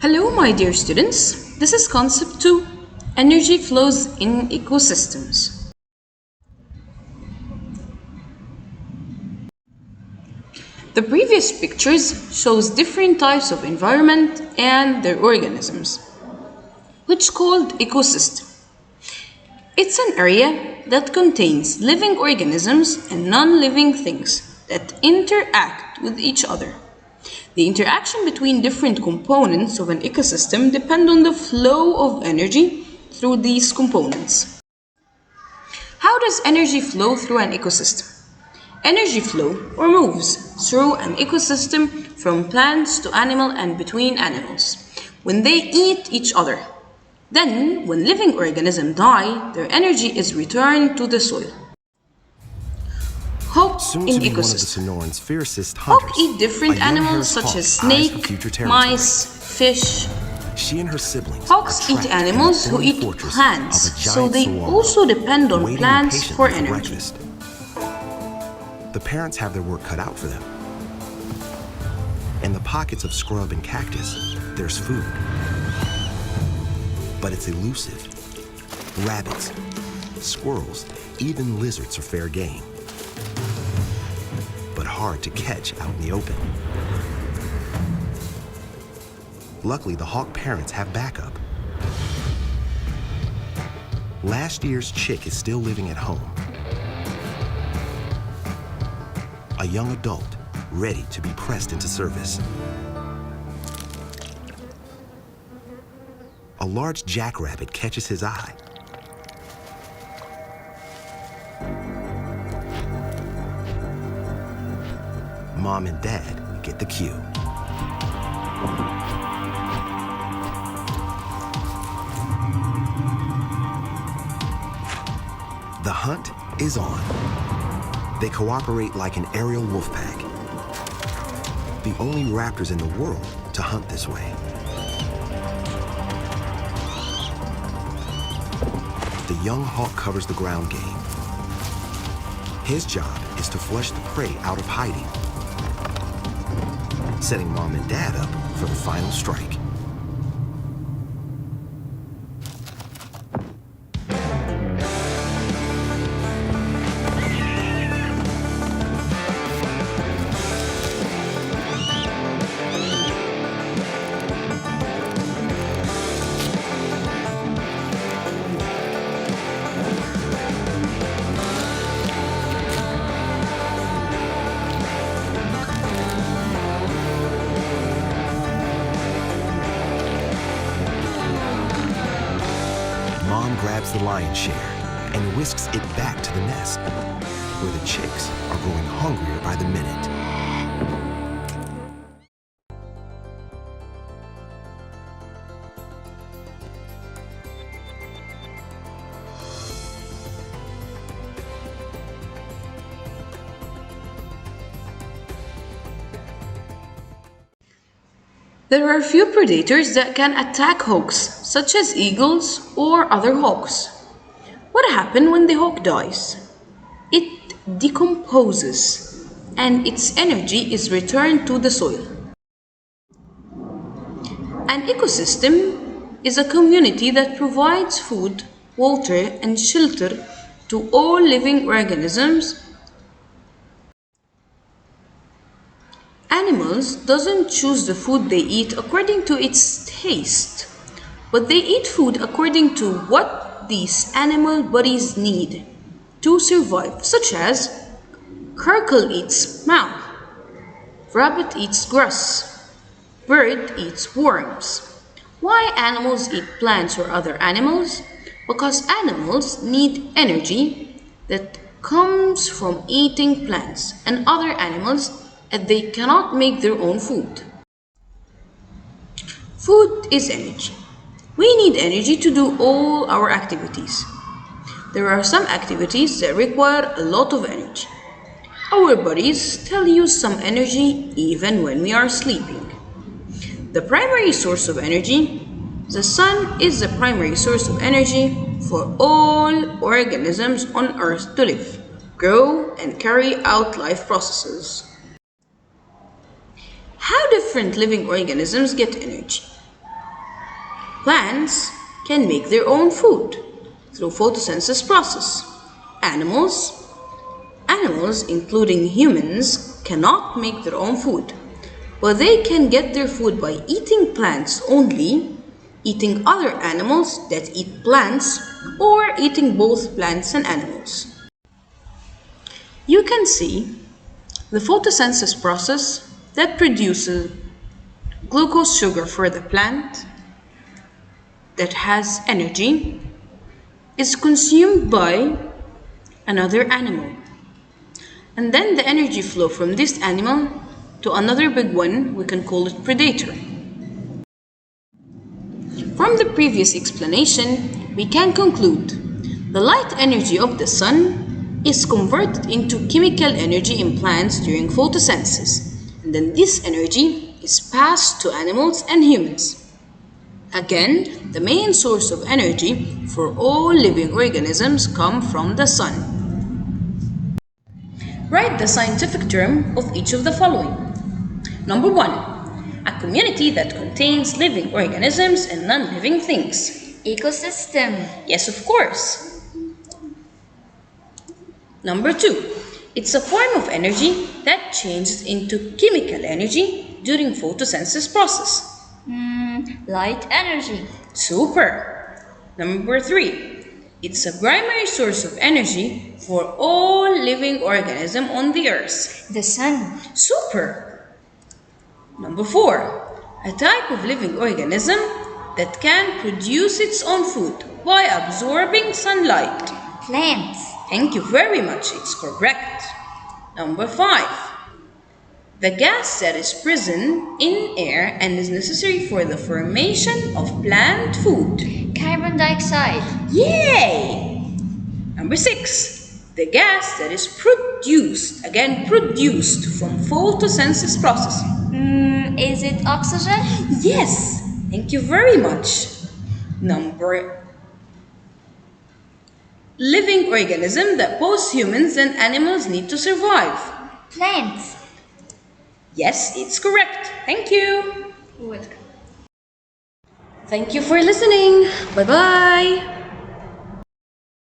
Hello, my dear students. This is Concept 2, Energy Flows in Ecosystems. The previous pictures shows different types of environment and their organisms, which called ecosystem. It's an area that contains living organisms and non-living things that interact with each other. The interaction between different components of an ecosystem depend on the flow of energy through these components. How does energy flow through an ecosystem? Energy flow or moves through an ecosystem from plants to animal and between animals when they eat each other. Then, when living organisms die, their energy is returned to the soil. Hawk in ecosystem. Hawk eat different animals such as snake, mice, fish. She and her siblings Hawks eat animals who eat plants, so they also depend on plants for energy. The parents have their work cut out for them. In the pockets of scrub and cactus, there's food. But it's elusive. Rabbits, squirrels, even lizards are fair game. But hard to catch out in the open. Luckily, the hawk parents have backup. Last year's chick is still living at home. A young adult ready to be pressed into service. A large jackrabbit catches his eye. Mom and Dad get the cue. The hunt is on. They cooperate like an aerial wolf pack. The only raptors in the world to hunt this way. The young hawk covers the ground game. His job is to flush the prey out of hiding, setting Mom and Dad up for the final strike. Mom grabs the lion's share and whisks it back to the nest, where the chicks are growing hungrier by the minute. There are few predators that can attack hawks, such as eagles or other hawks. What happens when the hawk dies? It decomposes, and its energy is returned to the soil. An ecosystem is a community that provides food, water, and shelter to all living organisms. Animals doesn't choose the food they eat according to its taste, but they eat food according to what these animal bodies need to survive, such as turtle eats mouth, rabbit eats grass, bird eats worms. Why animals eat plants or other animals? Because animals need energy that comes from eating plants and other animals, and they cannot make their own food. Food is energy. We need energy to do all our activities. There are some activities that require a lot of energy. Our bodies still use some energy even when we are sleeping. The primary source of energy, the sun is the primary source of energy for all organisms on Earth to live, grow, and carry out life processes. How different living organisms get energy? Plants can make their own food through photosynthesis process. Animals, including humans, cannot make their own food, but they can get their food by eating plants only, eating other animals that eat plants, or eating both plants and animals. You can see the photosynthesis process that produces glucose sugar for the plant that has energy is consumed by another animal. And then the energy flow from this animal to another big one, we can call it predator. From the previous explanation, we can conclude the light energy of the sun is converted into chemical energy in plants during photosynthesis, and then this energy is passed to animals and humans. Again, the main source of energy for all living organisms come from the sun. Write the scientific term of each of the following. Number 1. A community that contains living organisms and non-living things. Ecosystem. Yes, of course. Number 2. It's a form of energy that changes into chemical energy during photosynthesis process. Light energy. Super. Number 3. It's a primary source of energy for all living organisms on the earth. The sun. Super. Number 4. A type of living organism that can produce its own food by absorbing sunlight. Plants. Thank you very much, it's correct. Number 5. The gas that is present in air and is necessary for the formation of plant food. Carbon dioxide. Yay! Number 6. The gas that is produced from photosynthesis process. Is it oxygen? Yes, thank you very much. Living organism that both humans and animals need to survive. Plants. Yes, it's correct. Thank you. Welcome. Thank you for listening. Bye-bye.